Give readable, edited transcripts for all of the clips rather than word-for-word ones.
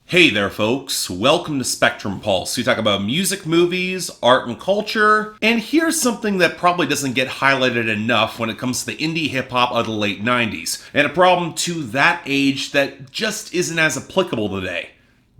Hey there folks, welcome to Spectrum Pulse. We talk about music, movies, art and culture, and here's something that probably doesn't get highlighted enough when it comes to the indie hip-hop of the late 90s, and a problem to that age that just isn't as applicable today.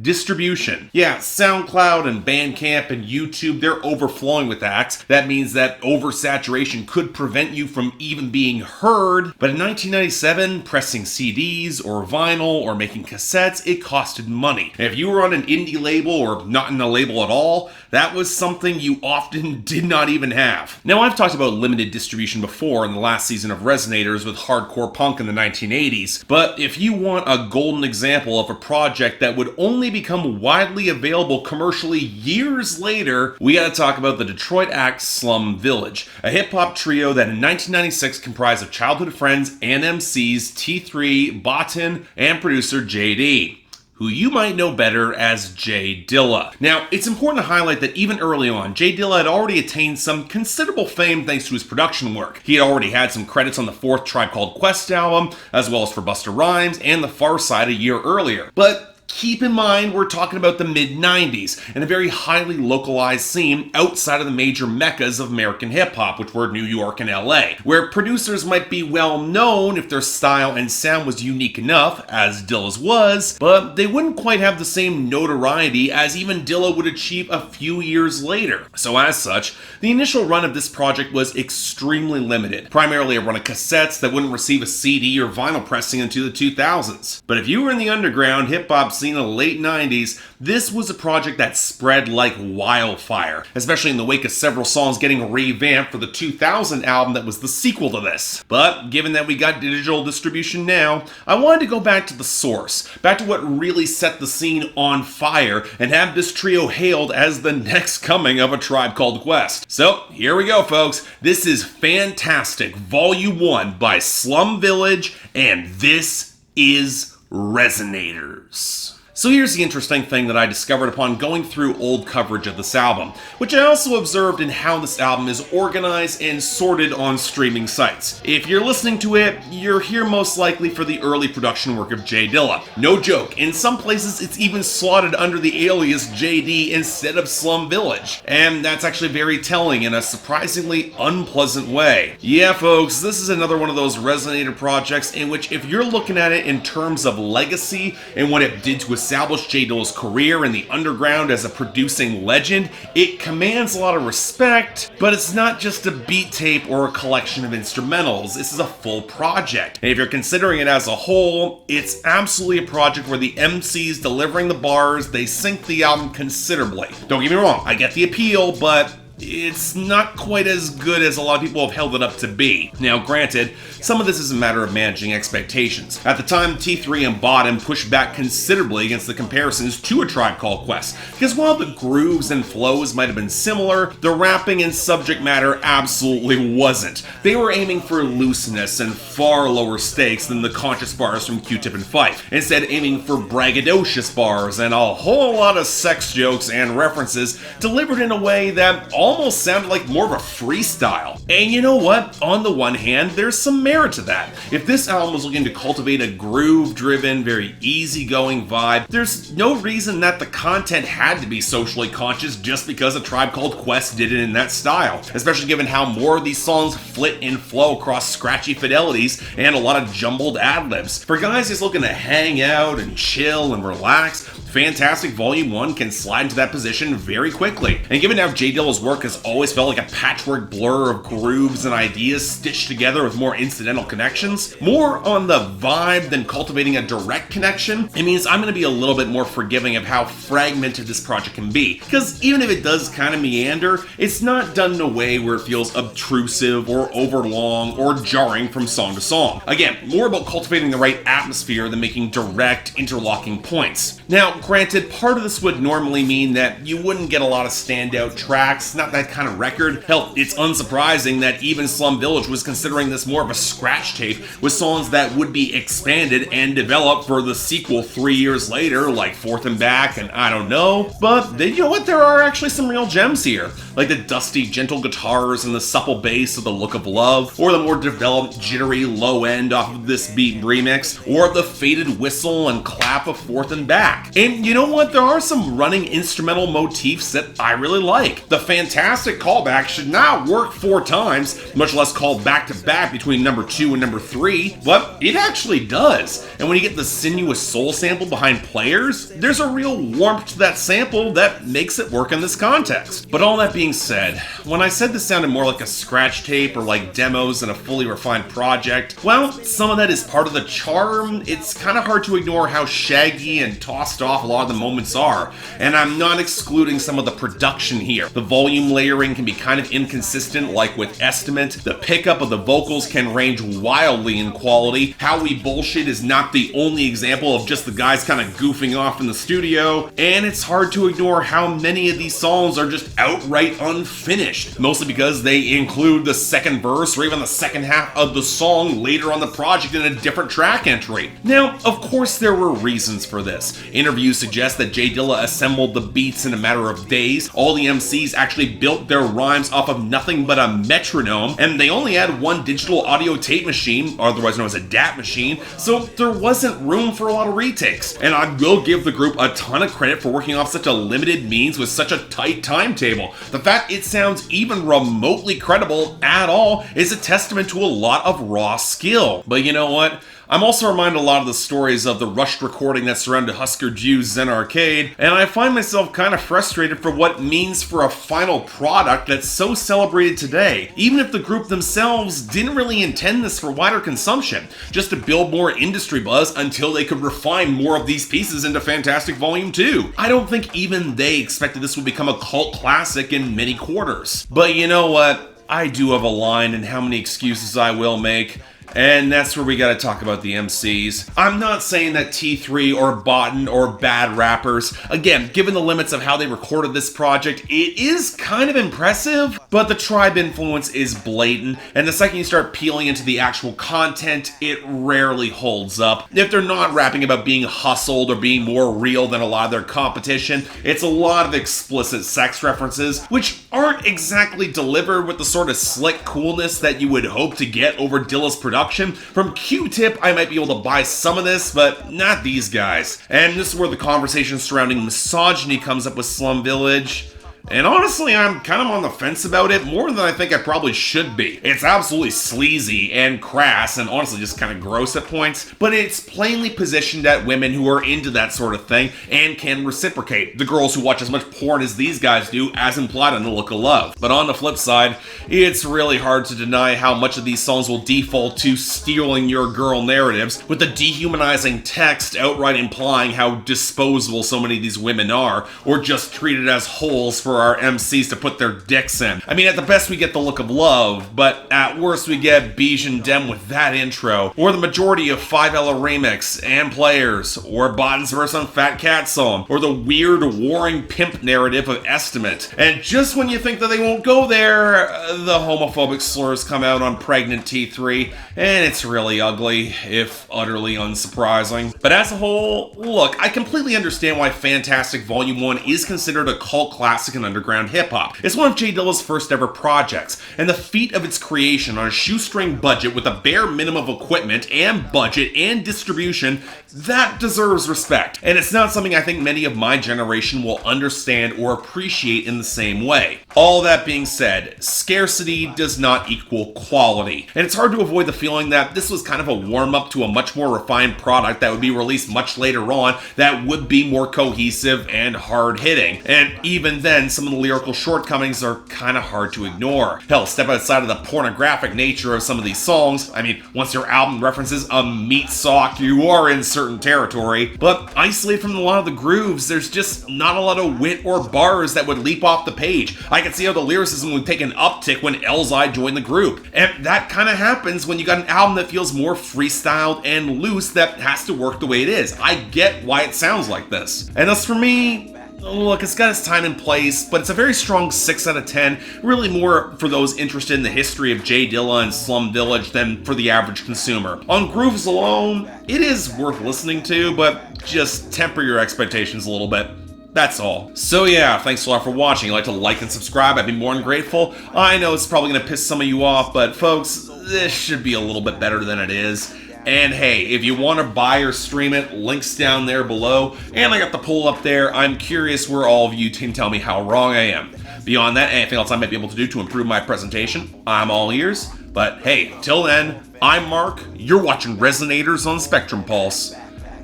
Distribution. Yeah, SoundCloud and Bandcamp and YouTube, they're overflowing with acts. That means that oversaturation could prevent you from even being heard. But in 1997, pressing CDs or vinyl or making cassettes, it costed money. And if you were on an indie label or not in a label at all, that was something you often did not even have. Now, I've talked about limited distribution before in the last season of Resonators with hardcore punk in the 1980s, but if you want a golden example of a project that would only become widely available commercially years later, we gotta talk about the Detroit act Slum Village, a hip-hop trio that in 1996 comprised of childhood friends and MCs T3, Beej-N-Dem, and producer JD, who you might know better as J Dilla. Now, it's important to highlight that even early on, J Dilla had already attained some considerable fame thanks to his production work. He had already had some credits on the fourth Tribe Called Quest album, as well as for Busta Rhymes and The Pharcyde a year earlier. But keep in mind, we're talking about the mid-90s and a very highly localized scene outside of the major meccas of American hip-hop, which were New York and LA, where producers might be well known if their style and sound was unique enough, as Dilla's was, but they wouldn't quite have the same notoriety as even Dilla would achieve a few years later. So as such, the initial run of this project was extremely limited, primarily a run of cassettes that wouldn't receive a CD or vinyl pressing into the 2000s. But if you were in the underground hip-hop scene in the late 90s, this was a project that spread like wildfire, especially in the wake of several songs getting revamped for the 2000 album that was the sequel to this. But given that we got digital distribution now, I wanted to go back to the source, back to what really set the scene on fire, and have this trio hailed as the next coming of A Tribe Called Quest. So here we go, folks. This is Fan-Tas-Tic Volume 1 by Slum Village, and this is Resonators. So here's the interesting thing that I discovered upon going through old coverage of this album, which I also observed in how this album is organized and sorted on streaming sites. If you're listening to it, you're here most likely for the early production work of J Dilla. No joke, in some places it's even slotted under the alias JD instead of Slum Village. And that's actually very telling in a surprisingly unpleasant way. Yeah folks, this is another one of those Resonator projects in which if you're looking at it in terms of legacy and what it did to establish J Dilla's career in the underground as a producing legend, it commands a lot of respect, but it's not just a beat tape or a collection of instrumentals. This is a full project. And if you're considering it as a whole, it's absolutely a project where the MCs delivering the bars, they sync the album considerably. Don't get me wrong, I get the appeal, but it's not quite as good as a lot of people have held it up to be. Now granted, some of this is a matter of managing expectations. At the time, T3 and Beej-N-Dem pushed back considerably against the comparisons to A Tribe Called Quest, because while the grooves and flows might have been similar, the rapping and subject matter absolutely wasn't. They were aiming for looseness and far lower stakes than the conscious bars from Q-Tip and Fife, instead aiming for braggadocious bars and a whole lot of sex jokes and references delivered in a way that almost sounded like more of a freestyle. And you know what? On the one hand, there's some merit to that. If this album was looking to cultivate a groove-driven, very easygoing vibe, there's no reason that the content had to be socially conscious just because A Tribe Called Quest did it in that style, especially given how more of these songs flit and flow across scratchy fidelities and a lot of jumbled ad-libs. For guys just looking to hang out and chill and relax, Fan-Tas-Tic Volume 1 can slide into that position very quickly. And given how J Dilla's work has always felt like a patchwork blur of grooves and ideas stitched together with more incidental connections, more on the vibe than cultivating a direct connection, it means I'm going to be a little bit more forgiving of how fragmented this project can be. Because even if it does kind of meander, it's not done in a way where it feels obtrusive or overlong or jarring from song to song. Again, more about cultivating the right atmosphere than making direct, interlocking points. Now, granted, part of this would normally mean that you wouldn't get a lot of standout tracks, not that kind of record. Hell, it's unsurprising that even Slum Village was considering this more of a scratch tape with songs that would be expanded and developed for the sequel 3 years later, like Forth and Back and I Don't Know. But you know what? There are actually some real gems here, like the dusty, gentle guitars and the supple bass of The Look of Love, or the more developed, jittery low end off of This Beat remix, or the faded whistle and clap of Forth and Back. And And you know what? There are some running instrumental motifs that I really like. The Fan-Tas-Tic callback should not work 4 times, much less called back to back between number 2 and number 3, but it actually does. And when you get the sinuous soul sample behind Players, there's a real warmth to that sample that makes it work in this context. But all that being said, when I said this sounded more like a scratch tape or like demos in a fully refined project, well, some of that is part of the charm. It's kind of hard to ignore how shaggy and tossed off a lot of the moments are, and I'm not excluding some of the production here. The volume layering can be kind of inconsistent, like with Estimate. The pickup of the vocals can range wildly in quality. How We Bullshit is not the only example of just the guys kind of goofing off in the studio, and it's hard to ignore how many of these songs are just outright unfinished, mostly because they include the second verse or even the second half of the song later on the project in a different track entry. Now, of course there were reasons for this. Interviews suggest that J Dilla assembled the beats in a matter of days. All the MCs actually built their rhymes off of nothing but a metronome, and they only had one digital audio tape machine, otherwise known as a DAT machine, so there wasn't room for a lot of retakes. And I will give the group a ton of credit for working off such a limited means with such a tight timetable. The fact it sounds even remotely credible at all is a testament to a lot of raw skill. But you know what? I'm also reminded a lot of the stories of the rushed recording that surrounded Husker Du's Zen Arcade, and I find myself kind of frustrated for what it means for a final product that's so celebrated today, even if the group themselves didn't really intend this for wider consumption, just to build more industry buzz until they could refine more of these pieces into Fan-Tas-Tic Volume 2. I don't think even they expected this would become a cult classic in many quarters. But you know what? I do have a line in how many excuses I will make. And that's where we gotta talk about the MCs. I'm not saying that T3 or Beej-N-Dem or bad rappers. Again, given the limits of how they recorded this project, it is kind of impressive, but the tribe influence is blatant, and the second you start peeling into the actual content, it rarely holds up. If they're not rapping about being hustled or being more real than a lot of their competition, it's a lot of explicit sex references, which aren't exactly delivered with the sort of slick coolness that you would hope to get over Dilla's production. From Q-Tip, I might be able to buy some of this, but not these guys. And this is where the conversation surrounding misogyny comes up with Slum Village. And honestly, I'm kind of on the fence about it, more than I think I probably should be. It's absolutely sleazy and crass and honestly just kind of gross at points, but it's plainly positioned at women who are into that sort of thing and can reciprocate. The girls who watch as much porn as these guys do, as implied on The Look of Love. But on the flip side, it's really hard to deny how much of these songs will default to stealing your girl narratives, with the dehumanizing text outright implying how disposable so many of these women are, or just treated as holes for our MCs to put their dicks in. I mean, at the best we get The Look of Love, but at worst we get Beej-N-Dem with that intro, or the majority of 5 Ella Remix and Players, or Beej-N-Dem's verse on Fat Cat Song, or the weird warring pimp narrative of Estimate. And just when you think that they won't go there, the homophobic slurs come out on Pregnant T3, and it's really ugly, if utterly unsurprising. But as a whole, look, I completely understand why Fan-Tas-Tic Volume 1 is considered a cult classic in underground hip-hop. It's one of J Dilla's first ever projects, and the feat of its creation on a shoestring budget with a bare minimum of equipment and budget and distribution, that deserves respect. And it's not something I think many of my generation will understand or appreciate in the same way. All that being said, scarcity does not equal quality, and it's hard to avoid the feeling that this was kind of a warm-up to a much more refined product that would be released much later on that would be more cohesive and hard-hitting. And even then, some of the lyrical shortcomings are kind of hard to ignore. Hell, step outside of the pornographic nature of some of these songs. I mean, once your album references a meat sock, you are in certain territory. But isolated from a lot of the grooves, there's just not a lot of wit or bars that would leap off the page. I can see how the lyricism would take an uptick when Elzai joined the group. And that kind of happens when you got an album that feels more freestyled and loose that has to work the way it is. I get why it sounds like this. And as for me, look, it's got its time and place, but it's a very strong 6 out of 10, really more for those interested in the history of J Dilla and Slum Village than for the average consumer. On grooves alone, it is worth listening to, but just temper your expectations a little bit. That's all. So yeah, thanks a lot for watching. If you'd like to like and subscribe, I'd be more than grateful. I know it's probably going to piss some of you off, but folks, this should be a little bit better than it is. And hey, if you want to buy or stream it, links down there below. And I got the poll up there. I'm curious where all of you can tell me how wrong I am. Beyond that, anything else I might be able to do to improve my presentation, I'm all ears. But hey, till then, I'm Mark, you're watching Resonators on Spectrum Pulse,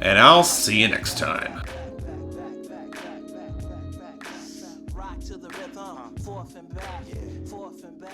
and I'll see you next time. Rock to the rhythm, forth and back, forth and back.